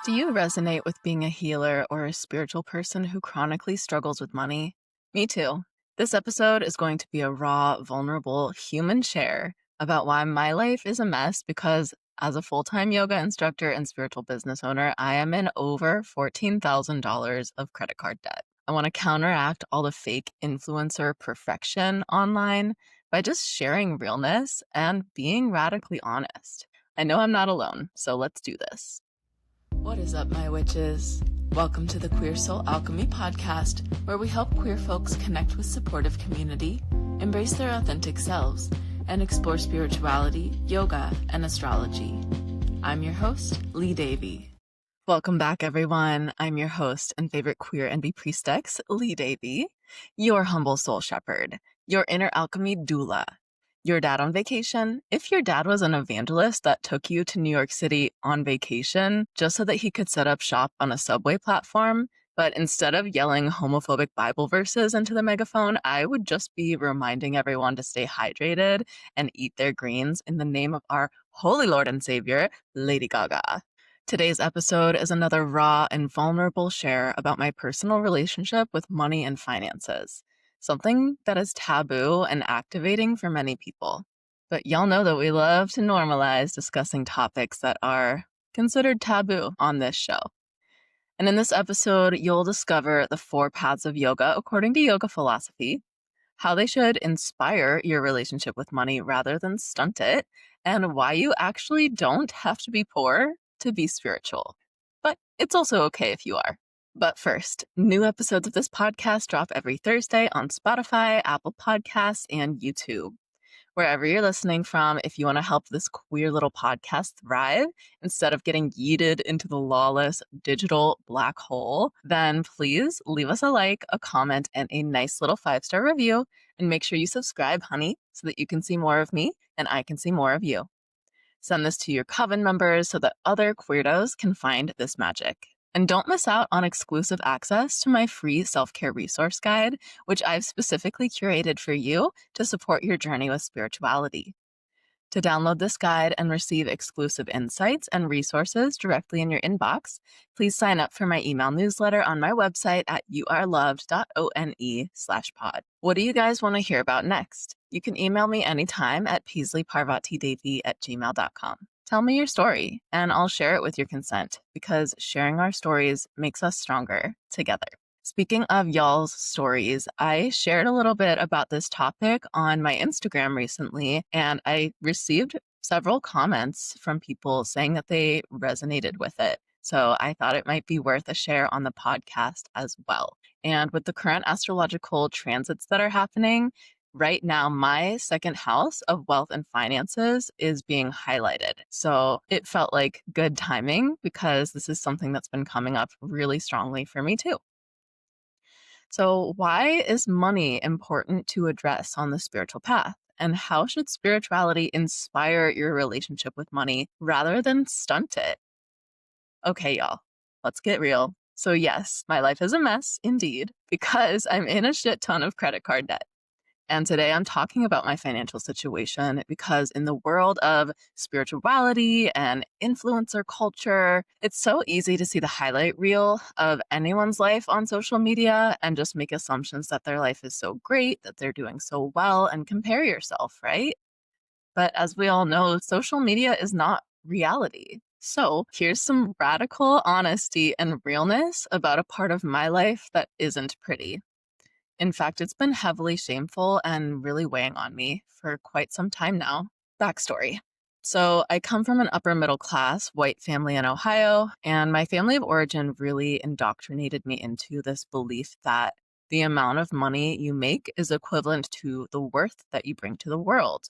Do you resonate with being a healer or a spiritual person who chronically struggles with money? Me too. This episode is going to be a raw, vulnerable human share about why my life is a mess because as a full-time yoga instructor and spiritual business owner, I am in over $14,000 of credit card debt. I want to counteract all the fake influencer perfection online by just sharing realness and being radically honest. I know I'm not alone, so let's do this. What is up, my witches? Welcome to the Queer Soul Alchemy podcast, where we help queer folks connect with supportive community, embrace their authentic selves, and explore spirituality, yoga, and astrology. I'm your host, Lee Davey. Welcome back, everyone. I'm your host and favorite queer NB priestess, Lee Davey, your humble soul shepherd, your inner alchemy doula. Your dad on vacation? If your dad was an evangelist that took you to New York City on vacation just so that he could set up shop on a subway platform, but instead of yelling homophobic Bible verses into the megaphone, I would just be reminding everyone to stay hydrated and eat their greens in the name of our Holy Lord and Savior, Lady Gaga. Today's episode is another raw and vulnerable share about my personal relationship with money and finances. Something that is taboo and activating for many people. But y'all know that we love to normalize discussing topics that are considered taboo on this show. And in this episode, you'll discover the 4 paths of yoga according to yoga philosophy, how they should inspire your relationship with money rather than stunt it, and why you actually don't have to be poor to be spiritual. But it's also okay if you are. But first, new episodes of this podcast drop every Thursday on Spotify, Apple Podcasts, and YouTube. Wherever you're listening from, if you want to help this queer little podcast thrive instead of getting yeeted into the lawless digital black hole, then please leave us a like, a comment, and a nice little 5-star review. And make sure you subscribe, honey, so that you can see more of me and I can see more of you. Send this to your coven members so that other queerdos can find this magic. And don't miss out on exclusive access to my free self-care resource guide, which I've specifically curated for you to support your journey with spirituality. To download this guide and receive exclusive insights and resources directly in your inbox, please sign up for my email newsletter on my website at youareloved.one/pod. What do you guys want to hear about next? You can email me anytime at paisleyparvatidevi@gmail.com. Tell me your story, and I'll share it with your consent, because sharing our stories makes us stronger together. Speaking of y'all's stories, I shared a little bit about this topic on my Instagram recently, and I received several comments from people saying that they resonated with it. So I thought it might be worth a share on the podcast as well. And with the current astrological transits that are happening, right now, my second house of wealth and finances is being highlighted. So it felt like good timing because this is something that's been coming up really strongly for me too. So why is money important to address on the spiritual path? And how should spirituality inspire your relationship with money rather than stunt it? Okay, y'all, let's get real. So yes, my life is a mess indeed because I'm in a shit ton of credit card debt. And today I'm talking about my financial situation because in the world of spirituality and influencer culture, it's so easy to see the highlight reel of anyone's life on social media and just make assumptions that their life is so great, that they're doing so well, and compare yourself, right? But as we all know, social media is not reality. So here's some radical honesty and realness about a part of my life that isn't pretty. In fact, it's been heavily shameful and really weighing on me for quite some time now. Backstory. So I come from an upper middle class white family in Ohio, and my family of origin really indoctrinated me into this belief that the amount of money you make is equivalent to the worth that you bring to the world.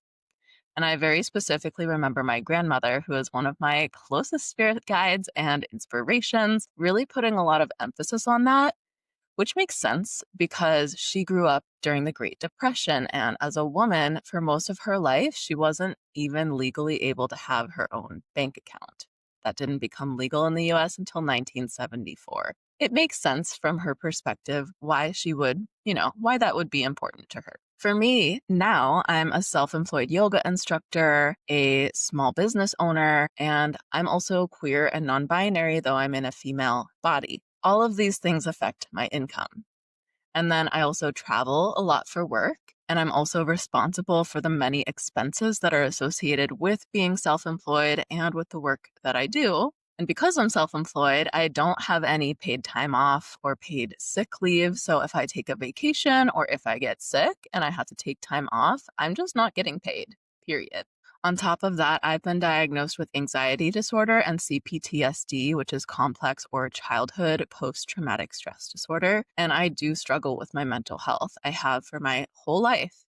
And I very specifically remember my grandmother, who is one of my closest spirit guides and inspirations, really putting a lot of emphasis on that. Which makes sense because she grew up during the Great Depression, and as a woman, for most of her life, she wasn't even legally able to have her own bank account. That didn't become legal in the US until 1974. It makes sense from her perspective why she would, why that would be important to her. For me, now I'm a self-employed yoga instructor, a small business owner, and I'm also queer and non-binary, though I'm in a female body. All of these things affect my income. And then I also travel a lot for work, and I'm also responsible for the many expenses that are associated with being self-employed and with the work that I do. And because I'm self-employed, I don't have any paid time off or paid sick leave. So if I take a vacation or if I get sick and I have to take time off, I'm just not getting paid, period. On top of that, I've been diagnosed with anxiety disorder and CPTSD, which is complex or childhood post-traumatic stress disorder. And I do struggle with my mental health. I have for my whole life.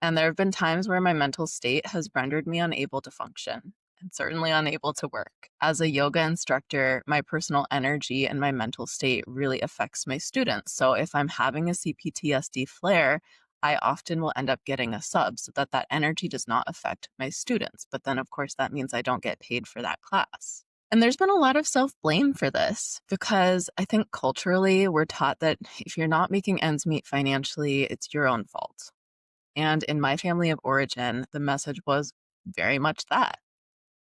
And there have been times where my mental state has rendered me unable to function and certainly unable to work. As a yoga instructor, my personal energy and my mental state really affects my students. So if I'm having a CPTSD flare, I often will end up getting a sub so that that energy does not affect my students. But then, of course, that means I don't get paid for that class. And there's been a lot of self-blame for this because I think culturally we're taught that if you're not making ends meet financially, it's your own fault. And in my family of origin, the message was very much that.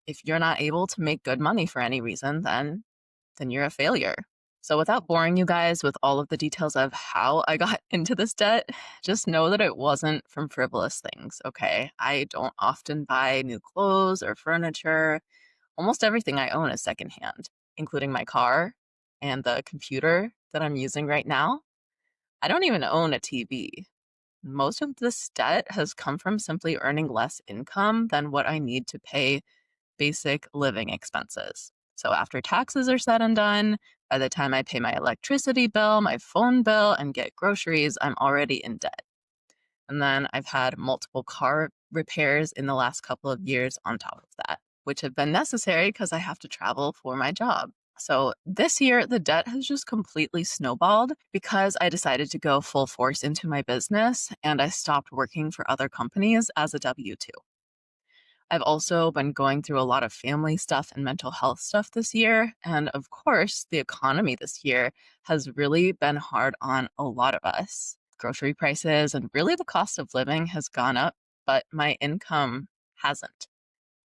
If you're not able to make good money for any reason, then you're a failure. So without boring you guys with all of the details of how I got into this debt, just know that it wasn't from frivolous things, okay? I don't often buy new clothes or furniture. Almost everything I own is secondhand, including my car and the computer that I'm using right now. I don't even own a TV. Most of this debt has come from simply earning less income than what I need to pay basic living expenses. So after taxes are said and done, by the time I pay my electricity bill, my phone bill, and get groceries, I'm already in debt. And then I've had multiple car repairs in the last couple of years on top of that, which have been necessary because I have to travel for my job. So this year, the debt has just completely snowballed because I decided to go full force into my business and I stopped working for other companies as a W 2. I've also been going through a lot of family stuff and mental health stuff this year. And of course, the economy this year has really been hard on a lot of us. Grocery prices and really the cost of living has gone up, but my income hasn't.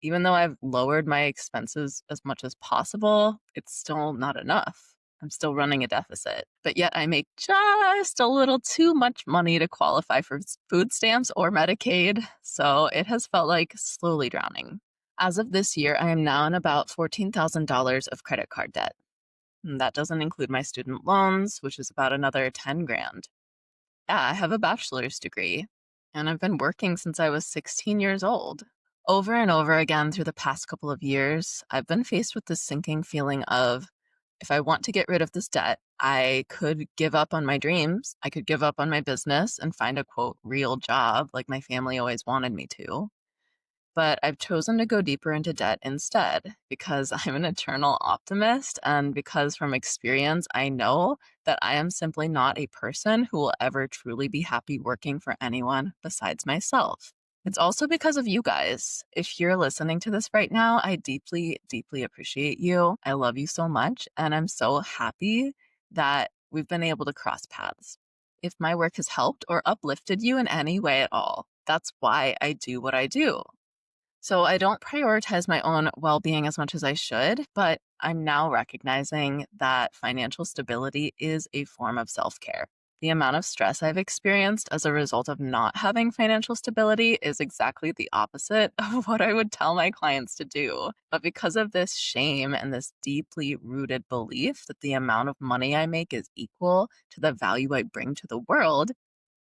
Even though I've lowered my expenses as much as possible, it's still not enough. I'm still running a deficit, but yet I make just a little too much money to qualify for food stamps or Medicaid, so it has felt like slowly drowning. As of this year, I am now in about $14,000 of credit card debt. And that doesn't include my student loans, which is about another 10 grand. Yeah, I have a bachelor's degree, and I've been working since I was 16 years old. Over and over again through the past couple of years, I've been faced with this sinking feeling of if I want to get rid of this debt, I could give up on my dreams. I could give up on my business and find a quote, real job like my family always wanted me to. But I've chosen to go deeper into debt instead because I'm an eternal optimist. And because from experience, I know that I am simply not a person who will ever truly be happy working for anyone besides myself. It's also because of you guys. If you're listening to this right now, I deeply, deeply appreciate you. I love you so much. And I'm so happy that we've been able to cross paths. If my work has helped or uplifted you in any way at all, that's why I do what I do. So I don't prioritize my own well-being as much as I should, but I'm now recognizing that financial stability is a form of self-care. The amount of stress I've experienced as a result of not having financial stability is exactly the opposite of what I would tell my clients to do. But because of this shame and this deeply rooted belief that the amount of money I make is equal to the value I bring to the world,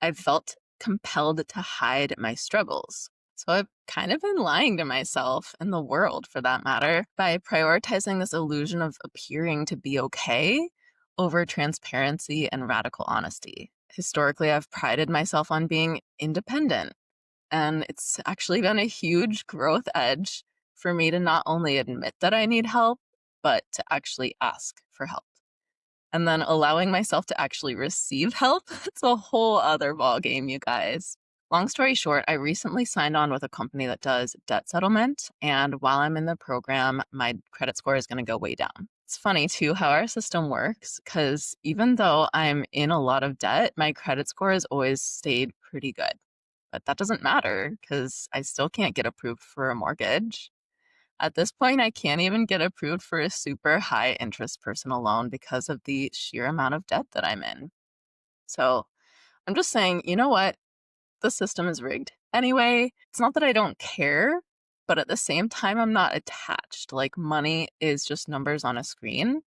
I've felt compelled to hide my struggles. So I've kind of been lying to myself and the world for that matter by prioritizing this illusion of appearing to be okay over transparency and radical honesty. Historically, I've prided myself on being independent, and it's actually been a huge growth edge for me to not only admit that I need help, but to actually ask for help. And then allowing myself to actually receive help, it's a whole other ballgame, you guys. Long story short, I recently signed on with a company that does debt settlement. And while I'm in the program, my credit score is going to go way down. It's funny, too, how our system works, because even though I'm in a lot of debt, my credit score has always stayed pretty good. but that doesn't matter because I still can't get approved for a mortgage. At this point, I can't even get approved for a super high interest personal loan because of the sheer amount of debt that I'm in. So I'm just saying, you know what? The system is rigged. Anyway, it's not that I don't care, but at the same time, I'm not attached. Like, money is just numbers on a screen.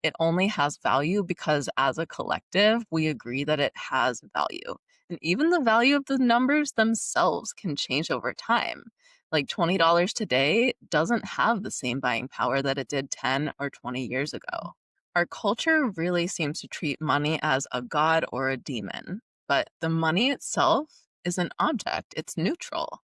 It only has value because as a collective, we agree that it has value. And even the value of the numbers themselves can change over time. Like $20 today doesn't have the same buying power that it did 10 or 20 years ago. Our culture really seems to treat money as a god or a demon, but the money itself is an object, it's neutral.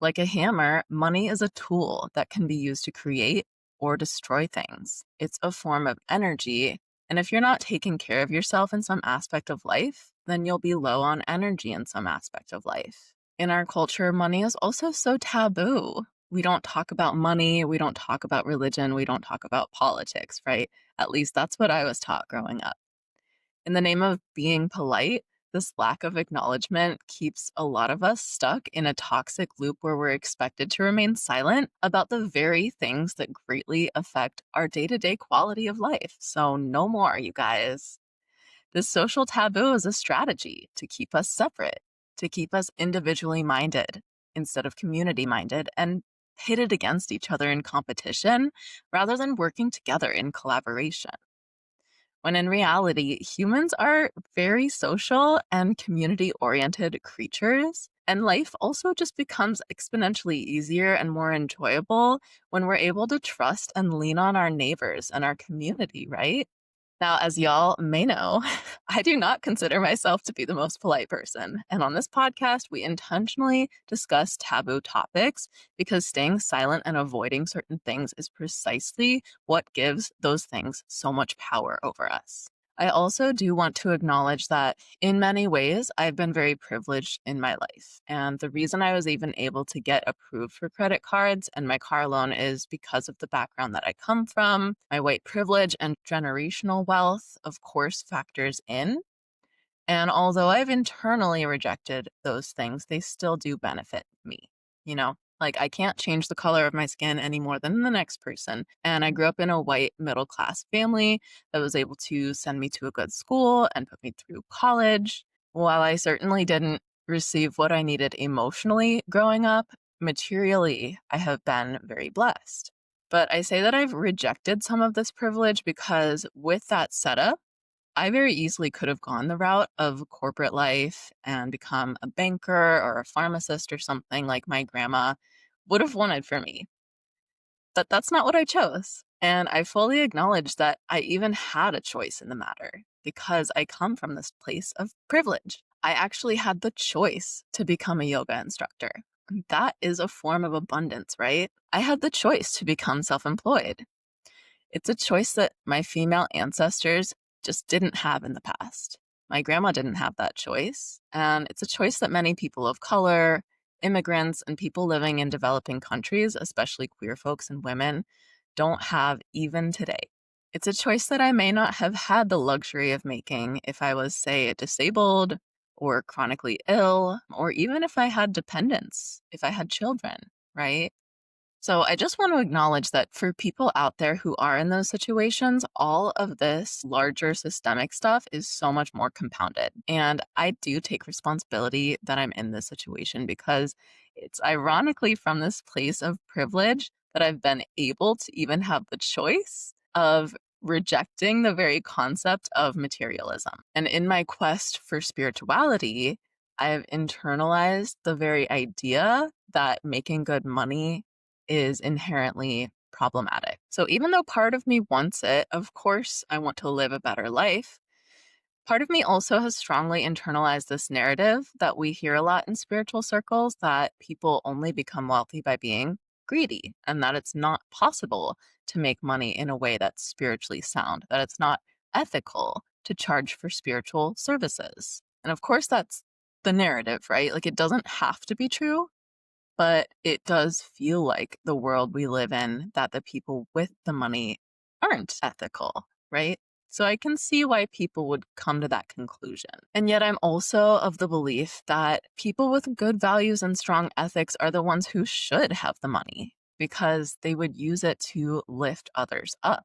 Like a hammer, money is a tool that can be used to create or destroy things. It's a form of energy. And if you're not taking care of yourself in some aspect of life, then you'll be low on energy in some aspect of life. In our culture, money is also so taboo. We don't talk about money. We don't talk about religion. We don't talk about politics, right? At least that's what I was taught growing up. In the name of being polite, this lack of acknowledgement keeps a lot of us stuck in a toxic loop where we're expected to remain silent about the very things that greatly affect our day to day quality of life. So, no more, you guys. This social taboo is a strategy to keep us separate, to keep us individually minded instead of community minded, and pitted against each other in competition rather than working together in collaboration. When in reality, humans are very social and community oriented creatures. And life also just becomes exponentially easier and more enjoyable when we're able to trust and lean on our neighbors and our community, right? Now, as y'all may know, I do not consider myself to be the most polite person. And on this podcast, we intentionally discuss taboo topics because staying silent and avoiding certain things is precisely what gives those things so much power over us. I also do want to acknowledge that in many ways, I've been very privileged in my life. And the reason I was even able to get approved for credit cards and my car loan is because of the background that I come from. My white privilege and generational wealth, of course, factors in. And although I've internally rejected those things, they still do benefit me. You know, like I can't change the color of my skin any more than the next person. And I grew up in a white middle class family that was able to send me to a good school and put me through college. While I certainly didn't receive what I needed emotionally growing up, materially, I have been very blessed. But I say that I've rejected some of this privilege because with that setup, I very easily could have gone the route of corporate life and become a banker or a pharmacist or something like my grandma would have wanted for me. But that's not what I chose. And I fully acknowledge that I even had a choice in the matter because I come from this place of privilege. I actually had the choice to become a yoga instructor. That is a form of abundance, right? I had the choice to become self employed. It's a choice that my female ancestors just didn't have in the past. My grandma didn't have that choice. And it's a choice that many people of color, immigrants, and people living in developing countries, especially queer folks and women, don't have even today. It's a choice that I may not have had the luxury of making if I was, say, disabled or chronically ill, or even if I had dependents, if I had children, right? So I just want to acknowledge that for people out there who are in those situations, all of this larger systemic stuff is so much more compounded. And I do take responsibility that I'm in this situation because it's ironically from this place of privilege that I've been able to even have the choice of rejecting the very concept of materialism. And in my quest for spirituality, I've internalized the very idea that making good money is inherently problematic. So even though part of me wants it, of course, I want to live a better life. Part of me also has strongly internalized this narrative that we hear a lot in spiritual circles that people only become wealthy by being greedy and that it's not possible to make money in a way that's spiritually sound, that it's not ethical to charge for spiritual services. And of course, that's the narrative, right? Like it doesn't have to be true, but it does feel like the world we live in that the people with the money aren't ethical, right? So I can see why people would come to that conclusion. And yet I'm also of the belief that people with good values and strong ethics are the ones who should have the money because they would use it to lift others up.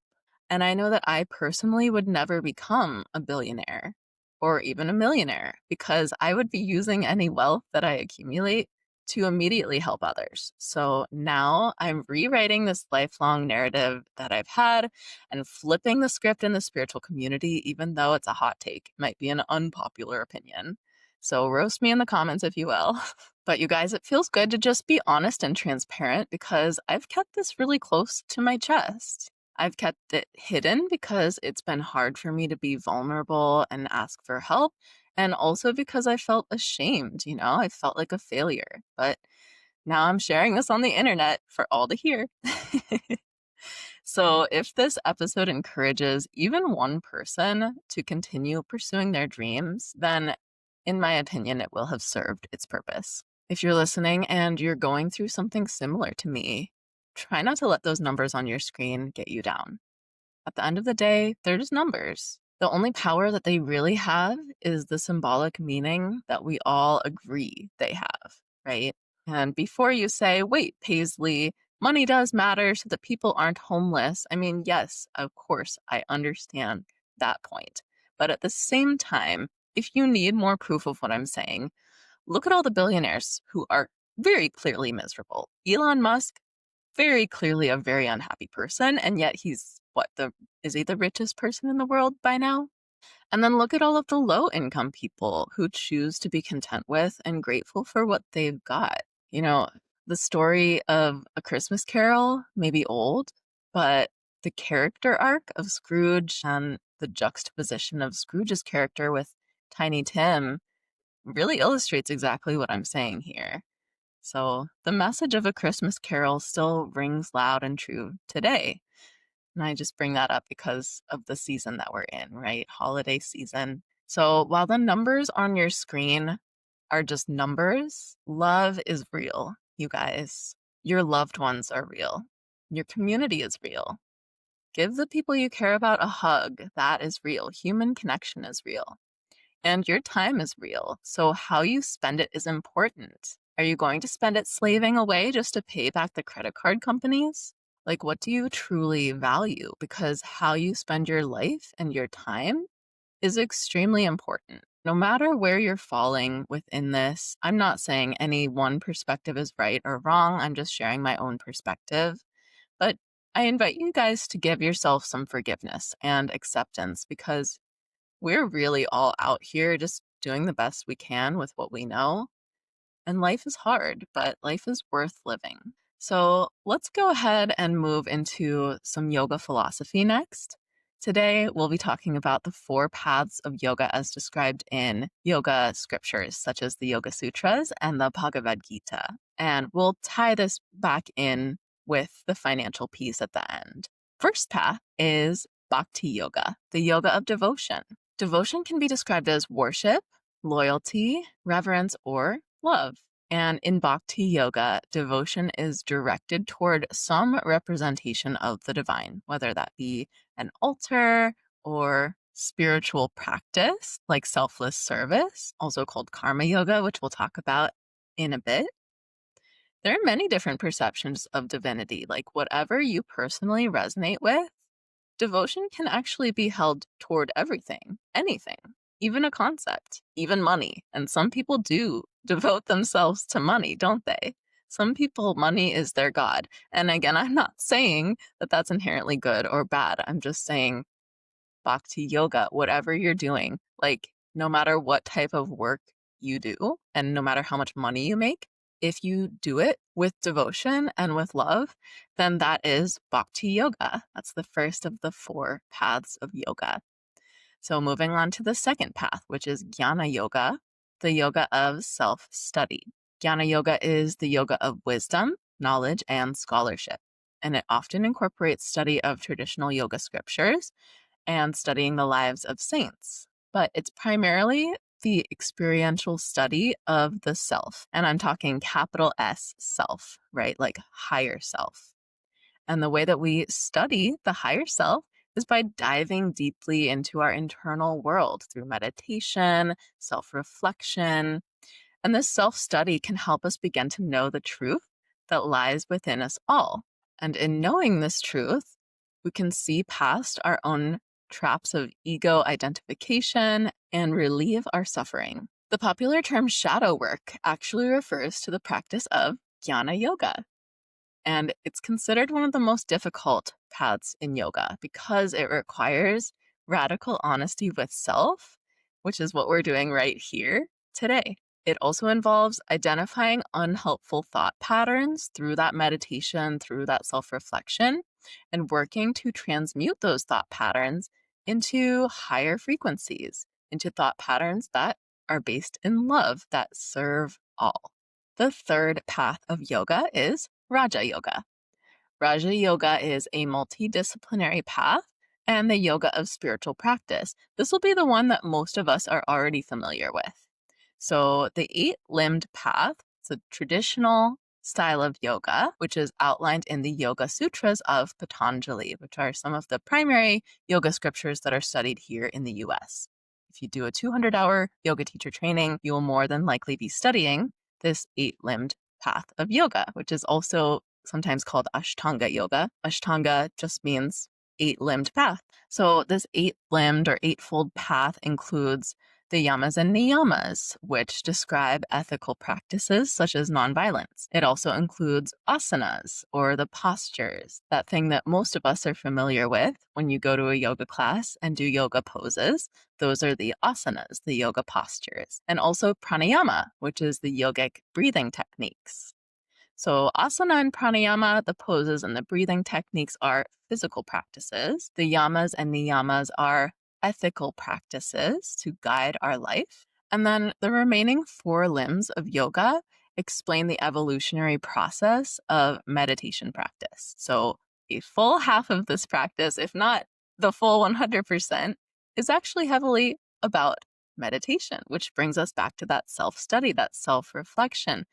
And I know that I personally would never become a billionaire or even a millionaire because I would be using any wealth that I accumulate to immediately help others. So now I'm rewriting this lifelong narrative that I've had and flipping the script in the spiritual community, even though it's a hot take, it might be an unpopular opinion. So roast me in the comments if you will. But you guys, it feels good to just be honest and transparent because I've kept this really close to my chest. I've kept it hidden because it's been hard for me to be vulnerable and ask for help. And also because I felt ashamed, I felt like a failure. But now I'm sharing this on the internet for all to hear. So if this episode encourages even one person to continue pursuing their dreams, then in my opinion, it will have served its purpose. If you're listening and you're going through something similar to me, try not to let those numbers on your screen get you down. At the end of the day, they're just numbers. The only power that they really have is the symbolic meaning that we all agree they have, right? And before you say, wait, Paisley, money does matter so that people aren't homeless. I mean, yes, of course, I understand that point. But at the same time, if you need more proof of what I'm saying, look at all the billionaires who are very clearly miserable. Elon Musk, very clearly a very unhappy person, and yet he's is he the richest person in the world by now? And then look at all of the low income people who choose to be content with and grateful for what they've got. The story of A Christmas Carol may be old, but the character arc of Scrooge and the juxtaposition of Scrooge's character with Tiny Tim really illustrates exactly what I'm saying here. So the message of A Christmas Carol still rings loud and true today. And I just bring that up because of the season that we're in, right? Holiday season. So while the numbers on your screen are just numbers, love is real, you guys. Your loved ones are real. Your community is real. Give the people you care about a hug. That is real. Human connection is real. And your time is real. So how you spend it is important. Are you going to spend it slaving away just to pay back the credit card companies? Like, what do you truly value? Because how you spend your life and your time is extremely important. No matter where you're falling within this, I'm not saying any one perspective is right or wrong. I'm just sharing my own perspective. But I invite you guys to give yourself some forgiveness and acceptance because we're really all out here just doing the best we can with what we know. And life is hard, but life is worth living. So let's go ahead and move into some yoga philosophy next. Today, we'll be talking about the 4 paths of yoga as described in yoga scriptures, such as the Yoga Sutras and the Bhagavad Gita. And we'll tie this back in with the financial piece at the end. First path is Bhakti Yoga, the yoga of devotion. Devotion can be described as worship, loyalty, reverence, or love. And in Bhakti Yoga, devotion is directed toward some representation of the divine, whether that be an altar or spiritual practice like selfless service, also called karma yoga, which we'll talk about in a bit. There are many different perceptions of divinity, like whatever you personally resonate with. Devotion can actually be held toward everything, anything, even a concept, even money. And some people do devote themselves to money, don't they? Some people, money is their God. And again, I'm not saying that that's inherently good or bad. I'm just saying bhakti yoga, whatever you're doing, like no matter what type of work you do and no matter how much money you make, if you do it with devotion and with love, then that is bhakti yoga. That's the first of the 4 paths of yoga. So moving on to the second path, which is jnana yoga, the yoga of self-study. Jnana yoga is the yoga of wisdom, knowledge, and scholarship. And it often incorporates study of traditional yoga scriptures and studying the lives of saints. But it's primarily the experiential study of the self. And I'm talking capital S self, right? Like higher self. And the way that we study the higher self is by diving deeply into our internal world through meditation, self-reflection, and this self-study can help us begin to know the truth that lies within us all. And in knowing this truth, we can see past our own traps of ego identification and relieve our suffering. The popular term shadow work actually refers to the practice of jnana yoga. And it's considered one of the most difficult paths in yoga because it requires radical honesty with self, which is what we're doing right here today. It also involves identifying unhelpful thought patterns through that meditation, through that self-reflection, and working to transmute those thought patterns into higher frequencies, into thought patterns that are based in love, that serve all. The third path of yoga is Raja Yoga. Raja Yoga is a multidisciplinary path and the yoga of spiritual practice. This will be the one that most of us are already familiar with. So the eight-limbed path, it's a traditional style of yoga, which is outlined in the Yoga Sutras of Patanjali, which are some of the primary yoga scriptures that are studied here in the US. If you do a 200-hour yoga teacher training, you will more than likely be studying this eight-limbed path of yoga, which is also sometimes called Ashtanga yoga. Ashtanga just means eight-limbed path. So this eight-limbed or eightfold path includes the yamas and niyamas, which describe ethical practices such as nonviolence. It also includes asanas, or the postures, that thing that most of us are familiar with when you go to a yoga class and do yoga poses. Those are the asanas, the yoga postures, and also pranayama, which is the yogic breathing techniques. So asana and pranayama, the poses and the breathing techniques, are physical practices. The yamas and niyamas are ethical practices to guide our life. And then the remaining four limbs of yoga explain the evolutionary process of meditation practice. So a full half of this practice, if not the full 100%, is actually heavily about meditation, which brings us back to that self-study, that self-reflection.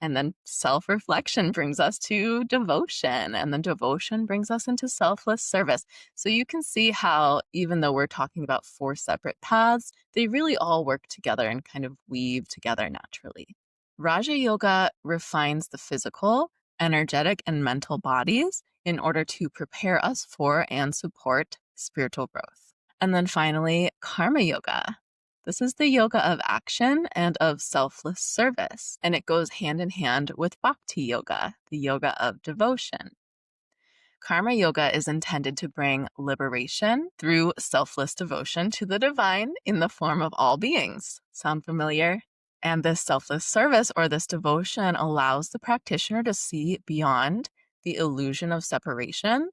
And then self-reflection brings us to devotion, and then devotion brings us into selfless service. So you can see how, even though we're talking about four separate paths, they really all work together and kind of weave together naturally. Raja Yoga refines the physical, energetic, and mental bodies in order to prepare us for and support spiritual growth. And then finally, Karma Yoga. This is the yoga of action and of selfless service, and it goes hand in hand with Bhakti Yoga, the yoga of devotion. Karma Yoga is intended to bring liberation through selfless devotion to the divine in the form of all beings. Sound familiar? And this selfless service or this devotion allows the practitioner to see beyond the illusion of separation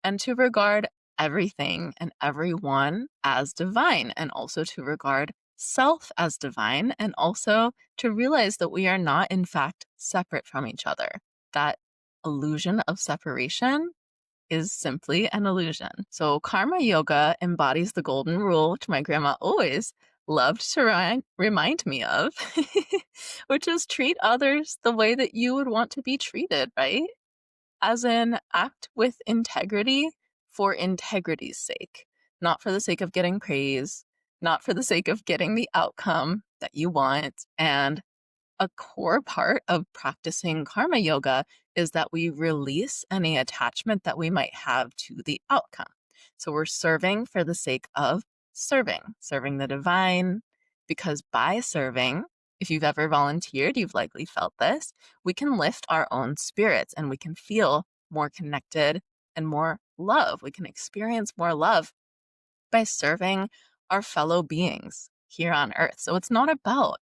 and to regard everything and everyone as divine, and also to regard self as divine, and also to realize that we are not, in fact, separate from each other. That illusion of separation is simply an illusion. So Karma Yoga embodies the golden rule, which my grandma always loved to remind me of, which is treat others the way that you would want to be treated, right? As in, act with integrity for integrity's sake, not for the sake of getting praise, not for the sake of getting the outcome that you want. And a core part of practicing karma yoga is that we release any attachment that we might have to the outcome. So we're serving for the sake of serving the divine, because by serving, if you've ever volunteered, you've likely felt this, we can lift our own spirits and we can feel more connected and more love. We can experience more love by serving our fellow beings here on earth. So it's not about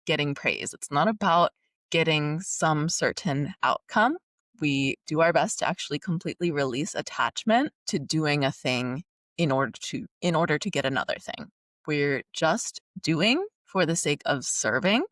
getting praise. It's not about getting some certain outcome. We do our best to actually completely release attachment to doing a thing in order to get another thing. We're just doing for the sake of serving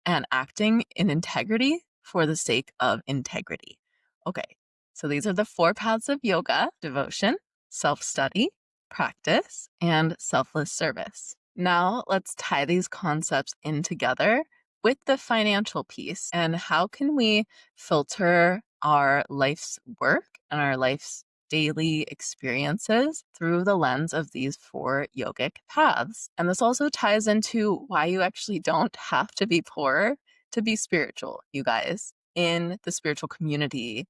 and acting in integrity for the sake of integrity. Okay, so these are the four paths of yoga: devotion, self-study, practice, and selfless service. Now let's tie these concepts in together with the financial piece, and how can we filter our life's work and our life's daily experiences through the lens of these four yogic paths. And this also ties into why you actually don't have to be poor to be spiritual, you guys. In the spiritual community,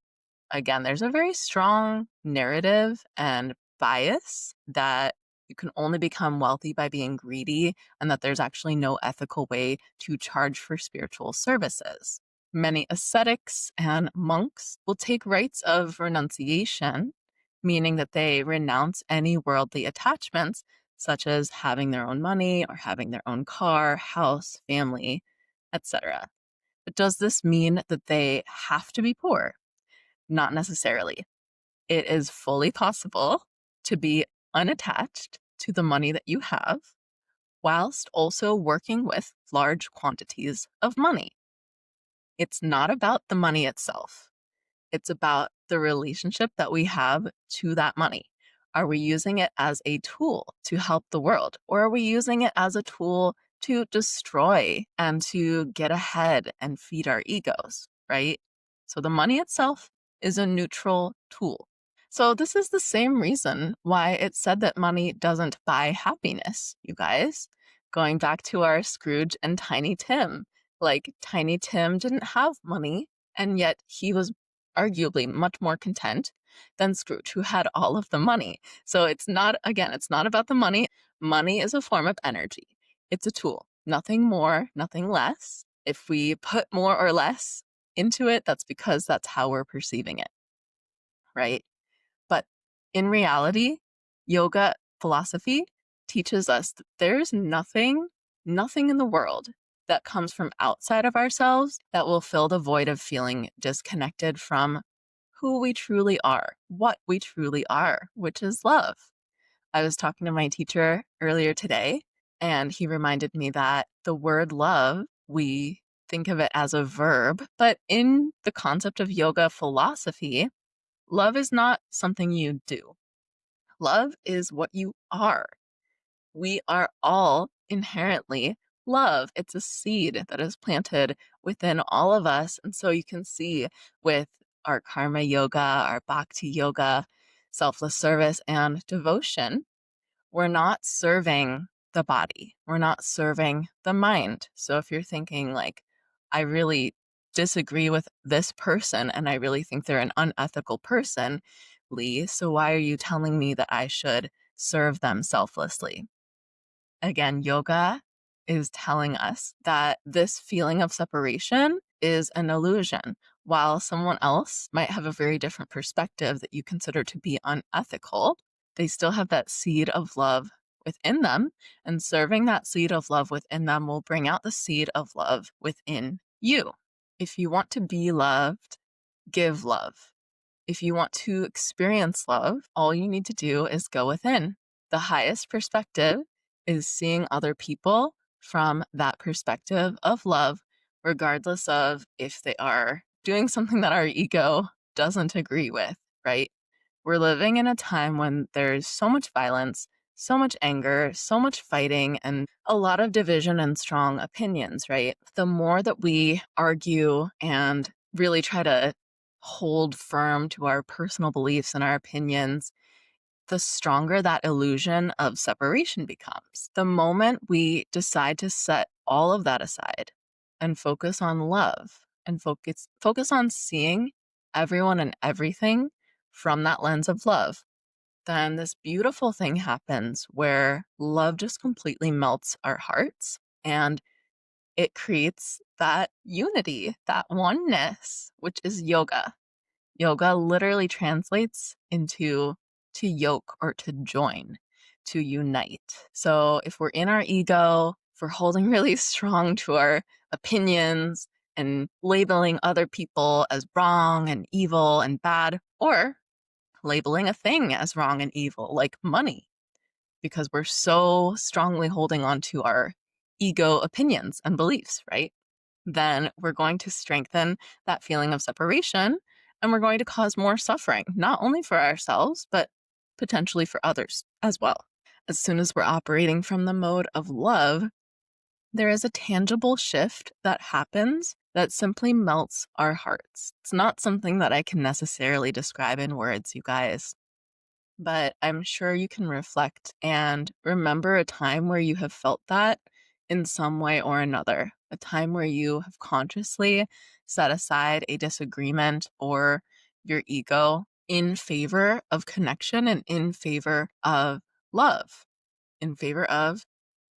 again, there's a very strong narrative and bias that you can only become wealthy by being greedy, and that there's actually no ethical way to charge for spiritual services. Many ascetics and monks will take rites of renunciation, meaning that they renounce any worldly attachments, such as having their own money or having their own car, house, family, etc. But does this mean that they have to be poor? Not necessarily. It is fully possible to be unattached to the money that you have, whilst also working with large quantities of money. It's not about the money itself. It's about the relationship that we have to that money. Are we using it as a tool to help the world, or are we using it as a tool to destroy and to get ahead and feed our egos, right? So the money itself is a neutral tool. So this is the same reason why it's said that money doesn't buy happiness, you guys. Going back to our Scrooge and Tiny Tim, like Tiny Tim didn't have money, and yet he was arguably much more content than Scrooge, who had all of the money. So it's not about the money. Money is a form of energy. It's a tool, nothing more, nothing less. If we put more or less into it, that's because that's how we're perceiving it, right? But in reality, yoga philosophy teaches us that there's nothing in the world that comes from outside of ourselves that will fill the void of feeling disconnected from who we truly are, what we truly are, which is love. I was talking to my teacher earlier today, and he reminded me that the word love, we think of it as a verb, but in the concept of yoga philosophy, love is not something you do. Love is what you are. We are all inherently love. It's a seed that is planted within all of us. And so you can see with our karma yoga, our bhakti yoga, selfless service, and devotion, we're not serving the body. We're not serving the mind. So if you're thinking like, I really disagree with this person and I really think they're an unethical person, Lee, so why are you telling me that I should serve them selflessly? Again, yoga is telling us that this feeling of separation is an illusion. While someone else might have a very different perspective that you consider to be unethical, they still have that seed of love within them, and serving that seed of love within them will bring out the seed of love within you. If you want to be loved, give love. If you want to experience love, all you need to do is go within. The highest perspective is seeing other people from that perspective of love, regardless of if they are doing something that our ego doesn't agree with, right? We're living in a time when there's so much violence, so much anger, so much fighting, and a lot of division and strong opinions, right? The more that we argue and really try to hold firm to our personal beliefs and our opinions, the stronger that illusion of separation becomes. The moment we decide to set all of that aside and focus on love and focus on seeing everyone and everything from that lens of love, then this beautiful thing happens where love just completely melts our hearts and it creates that unity, that oneness, which is yoga. Yoga literally translates into to yoke or to join, to unite. So if we're in our ego, if we're holding really strong to our opinions and labeling other people as wrong and evil and bad, or labeling a thing as wrong and evil, like money, because we're so strongly holding on to our ego opinions and beliefs, right? Then we're going to strengthen that feeling of separation and we're going to cause more suffering, not only for ourselves, but potentially for others as well. As soon as we're operating from the mode of love, there is a tangible shift that happens that simply melts our hearts. It's not something that I can necessarily describe in words, you guys. but I'm sure you can reflect and remember a time where you have felt that in some way or another, a time where you have consciously set aside a disagreement or your ego in favor of connection and in favor of love, in favor of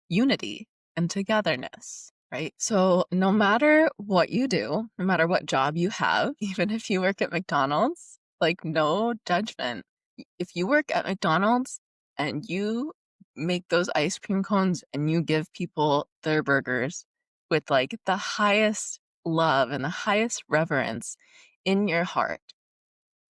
unity and togetherness, right? So, no matter what you do, no matter what job you have, even if you work at McDonald's, like no judgment. If you work at McDonald's and you make those ice cream cones and you give people their burgers with like the highest love and the highest reverence in your heart,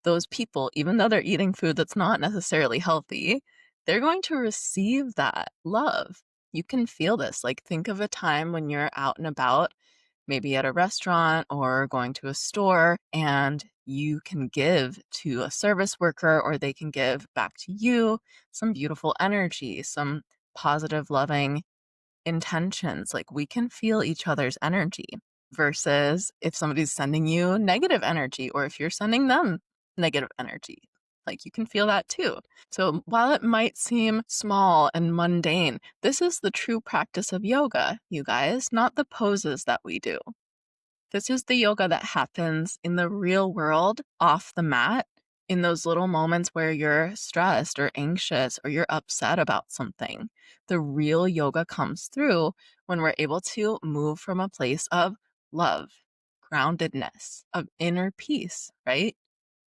those people, even though they're eating food that's not necessarily healthy, they're going to receive that love. You can feel this. Like, think of a time when you're out and about, maybe at a restaurant or going to a store, and you can give to a service worker or they can give back to you some beautiful energy, some positive, loving intentions. Like, we can feel each other's energy versus if somebody's sending you negative energy or if you're sending them negative energy. Like, you can feel that too. So while it might seem small and mundane, this is the true practice of yoga, you guys, not the poses that we do. This is the yoga that happens in the real world, off the mat, in those little moments where you're stressed or anxious or you're upset about something. The real yoga comes through when we're able to move from a place of love, groundedness, of inner peace, right?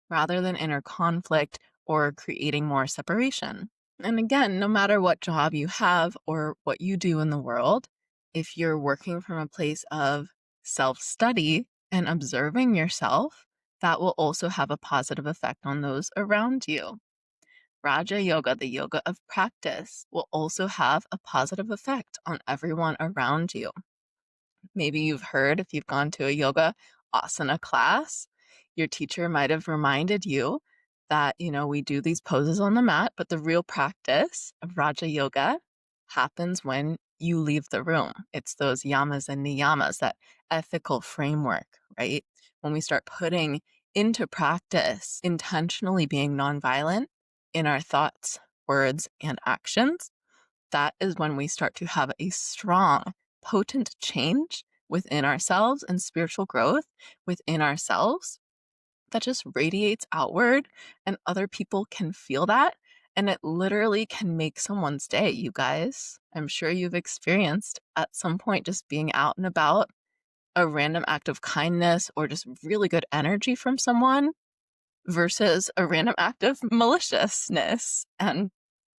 Rather than inner conflict or creating more separation. And again, no matter what job you have or what you do in the world, if you're working from a place of self study and observing yourself, that will also have a positive effect on those around you. Raja Yoga, the yoga of practice, will also have a positive effect on everyone around you. Maybe you've heard, if you've gone to a yoga asana class, your teacher might have reminded you that, we do these poses on the mat, but the real practice of Raja Yoga happens when you leave the room. It's those yamas and niyamas, that ethical framework, right? When we start putting into practice intentionally being nonviolent in our thoughts, words, and actions, that is when we start to have a strong, potent change within ourselves and spiritual growth within ourselves that just radiates outward, and other people can feel that. And it literally can make someone's day, you guys. I'm sure you've experienced at some point just being out and about, a random act of kindness or just really good energy from someone versus a random act of maliciousness and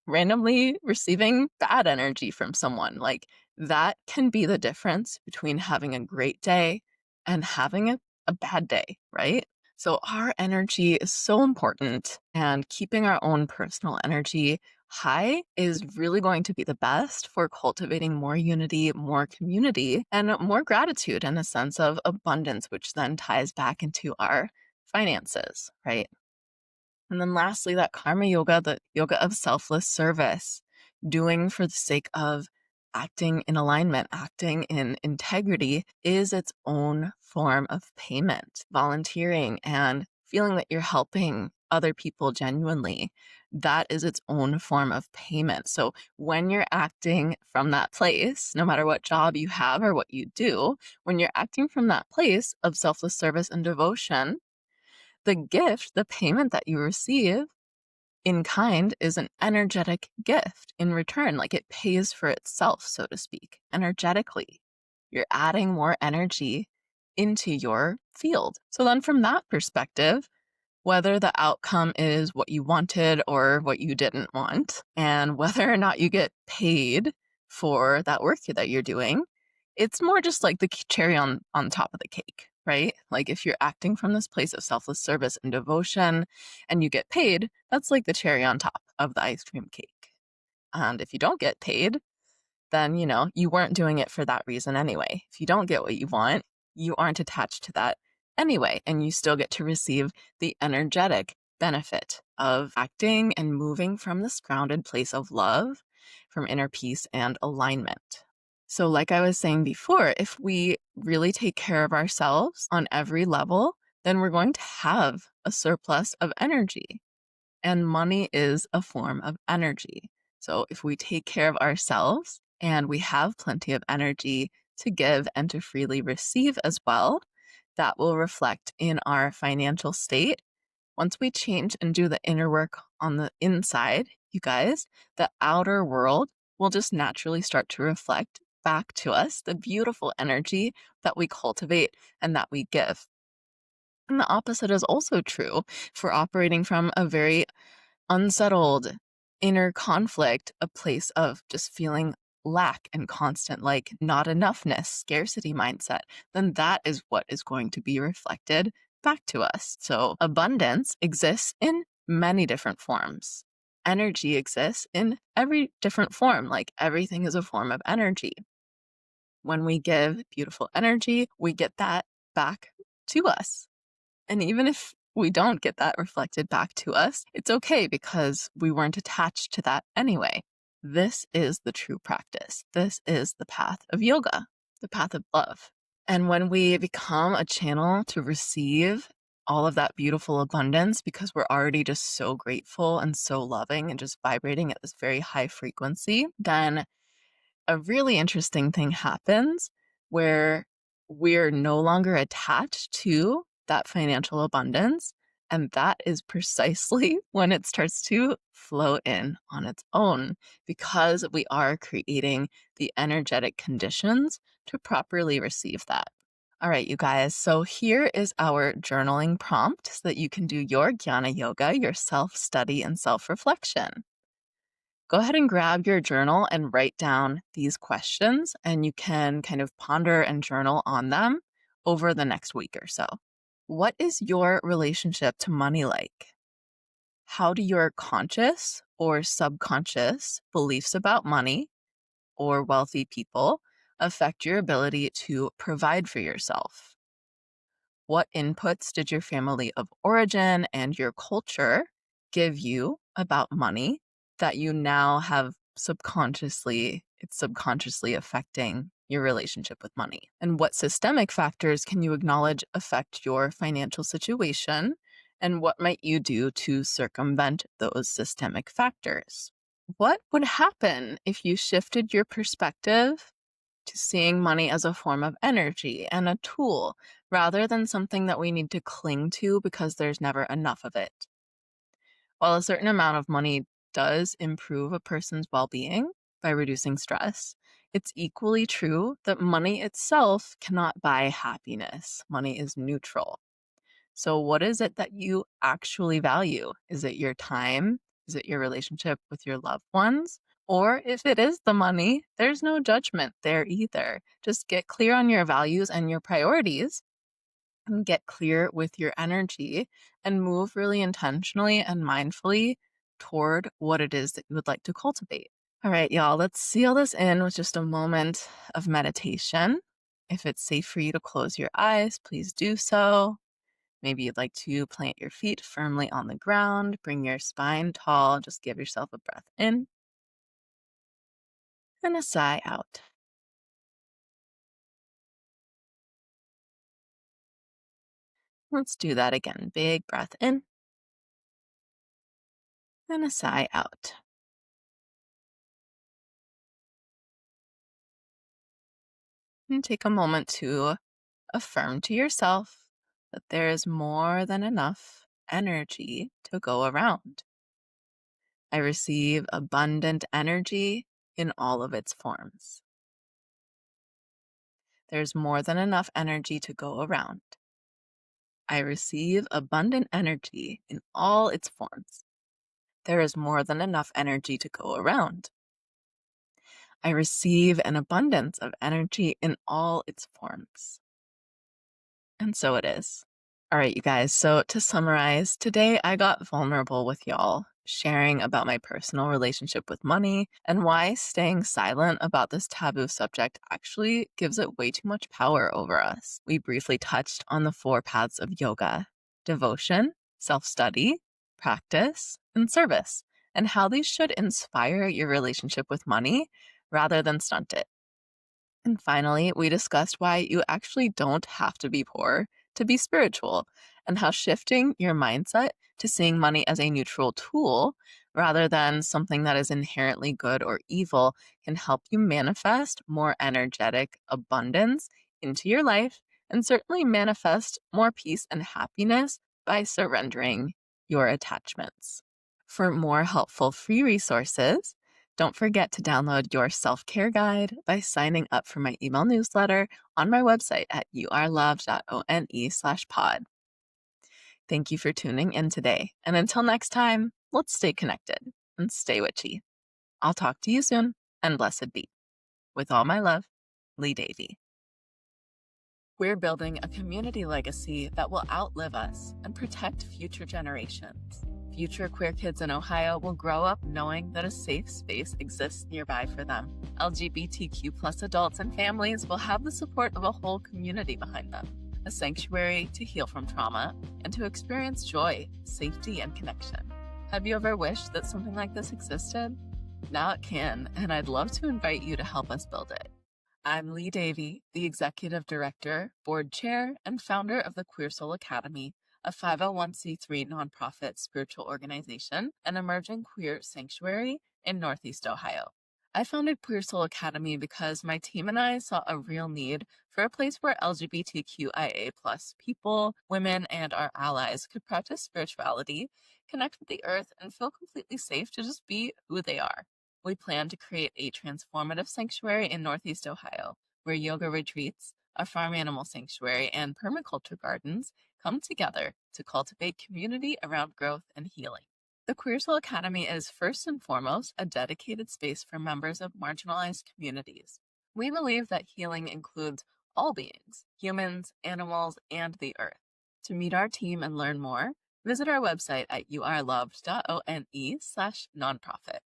randomly receiving bad energy from someone. Like, that can be the difference between having a great day and having a bad day, right? So our energy is so important, and keeping our own personal energy high is really going to be the best for cultivating more unity, more community, and more gratitude and a sense of abundance, which then ties back into our finances, right? And then lastly, that karma yoga, the yoga of selfless service, doing for the sake of acting in alignment, acting in integrity, is its own form of payment. Volunteering and feeling that you're helping other people genuinely, that is its own form of payment. So when you're acting from that place, no matter what job you have or what you do, when you're acting from that place of selfless service and devotion, the gift, the payment that you receive in kind, is an energetic gift in return. Like, it pays for itself, so to speak, energetically. You're adding more energy into your field. So then from that perspective, whether the outcome is what you wanted or what you didn't want, and whether or not you get paid for that work that you're doing, it's more just like the cherry on top of the cake, right? Like, if you're acting from this place of selfless service and devotion and you get paid, that's like the cherry on top of the ice cream cake. And if you don't get paid, then, you weren't doing it for that reason anyway. If you don't get what you want, you aren't attached to that anyway, and you still get to receive the energetic benefit of acting and moving from this grounded place of love, from inner peace and alignment. So like I was saying before, if we really take care of ourselves on every level, then we're going to have a surplus of energy. And money is a form of energy. So if we take care of ourselves and we have plenty of energy to give and to freely receive as well, that will reflect in our financial state. Once we change and do the inner work on the inside, you guys, the outer world will just naturally start to reflect back to us the beautiful energy that we cultivate and that we give. And the opposite is also true. If we're operating from a very unsettled inner conflict, a place of just feeling lack and constant, like not enoughness, scarcity mindset, then that is what is going to be reflected back to us. So abundance exists in many different forms. Energy exists in every different form, like everything is a form of energy. When we give beautiful energy, we get that back to us. And even if we don't get that reflected back to us, it's okay because we weren't attached to that anyway. This is the true practice. This is the path of yoga, the path of love. And when we become a channel to receive all of that beautiful abundance because we're already just so grateful and so loving and just vibrating at this very high frequency, then a really interesting thing happens where we're no longer attached to that financial abundance. And that is precisely when it starts to flow in on its own because we are creating the energetic conditions to properly receive that. All right, you guys. So here is our journaling prompt so that you can do your jnana yoga, your self-study and self-reflection. Go ahead and grab your journal and write down these questions, and you can kind of ponder and journal on them over the next week or so. What is your relationship to money like? How do your conscious or subconscious beliefs about money or wealthy people affect your ability to provide for yourself? What inputs did your family of origin and your culture give you about money that you now have it's subconsciously affecting your relationship with money? And what systemic factors can you acknowledge affect your financial situation? And what might you do to circumvent those systemic factors? What would happen if you shifted your perspective to seeing money as a form of energy and a tool rather than something that we need to cling to because there's never enough of it? While a certain amount of money does improve a person's well-being by reducing stress, it's equally true that money itself cannot buy happiness. Money is neutral. So what is it that you actually value? Is it your time? Is it your relationship with your loved ones? Or if it is the money, there's no judgment there either. Just get clear on your values and your priorities and get clear with your energy and move really intentionally and mindfully toward what it is that you would like to cultivate. All right, y'all, let's seal this in with just a moment of meditation. If it's safe for you to close your eyes, please do so. Maybe you'd like to plant your feet firmly on the ground, bring your spine tall, just give yourself a breath in and a sigh out. Let's do that again. Big breath in and a sigh out. And take a moment to affirm to yourself that there is more than enough energy to go around. I receive abundant energy in all of its forms. There's more than enough energy to go around. I receive abundant energy in all its forms. There is more than enough energy to go around. I receive an abundance of energy in all its forms. And so it is. All right, you guys. So to summarize, today I got vulnerable with y'all, sharing about my personal relationship with money and why staying silent about this taboo subject actually gives it way too much power over us. We briefly touched on the 4 paths of yoga: devotion, self-study, practice, and service, and how these should inspire your relationship with money rather than stunt it. And finally, we discussed why you actually don't have to be poor to be spiritual, and how shifting your mindset to seeing money as a neutral tool rather than something that is inherently good or evil can help you manifest more energetic abundance into your life and certainly manifest more peace and happiness by surrendering your attachments. For more helpful free resources, don't forget to download your self-care guide by signing up for my email newsletter on my website at yourloved.one/pod. Thank you for tuning in today. And until next time, let's stay connected and stay witchy. I'll talk to you soon, and blessed be. With all my love, Lee Davey. We're building a community legacy that will outlive us and protect future generations. Future queer kids in Ohio will grow up knowing that a safe space exists nearby for them. LGBTQ+ adults and families will have the support of a whole community behind them, a sanctuary to heal from trauma and to experience joy, safety, and connection. Have you ever wished that something like this existed? Now it can, and I'd love to invite you to help us build it. I'm Lee Davey, the Executive Director, Board Chair, and founder of the Queer Soul Academy, a 501c3 nonprofit spiritual organization and emerging queer sanctuary in Northeast Ohio. I founded Queer Soul Academy because my team and I saw a real need for a place where LGBTQIA+ people, women, and our allies could practice spirituality, connect with the earth, and feel completely safe to just be who they are. We plan to create a transformative sanctuary in Northeast Ohio, where yoga retreats, a farm animal sanctuary, and permaculture gardens come together to cultivate community around growth and healing. The Queer Soul Academy is first and foremost a dedicated space for members of marginalized communities. We believe that healing includes all beings, humans, animals, and the earth. To meet our team and learn more, visit our website at yourloved.one/nonprofit.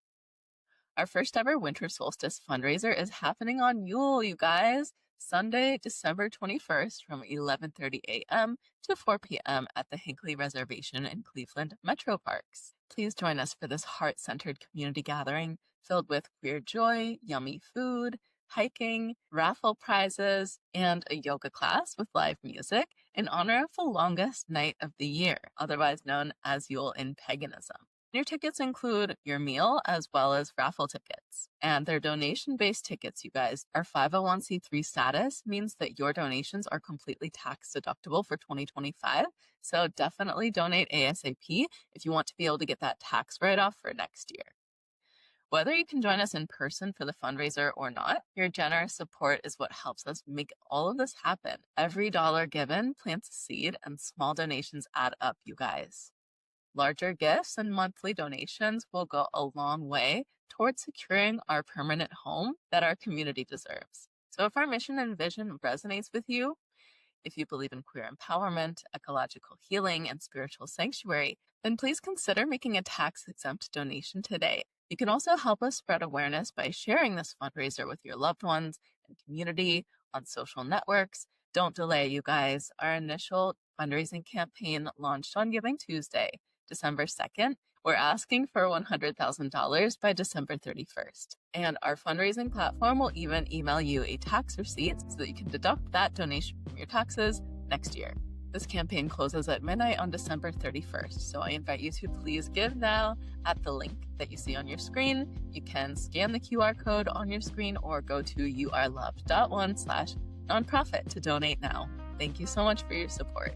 Our first ever winter solstice fundraiser is happening on Yule, you guys. Sunday, December 21st from 11:30 a.m. to 4 p.m. at the Hinckley Reservation in Cleveland Metro Parks. Please join us for this heart-centered community gathering filled with queer joy, yummy food, hiking, raffle prizes, and a yoga class with live music in honor of the longest night of the year, otherwise known as Yule in paganism. Your tickets include your meal as well as raffle tickets. And they're donation-based tickets, you guys. Our 501c3 status means that your donations are completely tax deductible for 2025. So definitely donate ASAP if you want to be able to get that tax write-off for next year. Whether you can join us in person for the fundraiser or not, your generous support is what helps us make all of this happen. Every dollar given plants a seed, and small donations add up, you guys. Larger gifts and monthly donations will go a long way towards securing our permanent home that our community deserves. So if our mission and vision resonates with you, if you believe in queer empowerment, ecological healing, and spiritual sanctuary, then please consider making a tax-exempt donation today. You can also help us spread awareness by sharing this fundraiser with your loved ones and community on social networks. Don't delay, you guys. Our initial fundraising campaign launched on Giving Tuesday, December 2nd. We're asking for $100,000 by December 31st. And our fundraising platform will even email you a tax receipt so that you can deduct that donation from your taxes next year. This campaign closes at midnight on December 31st, so I invite you to please give now at the link that you see on your screen. You can scan the QR code on your screen or go to yourloved.one/nonprofit to donate now. Thank you so much for your support.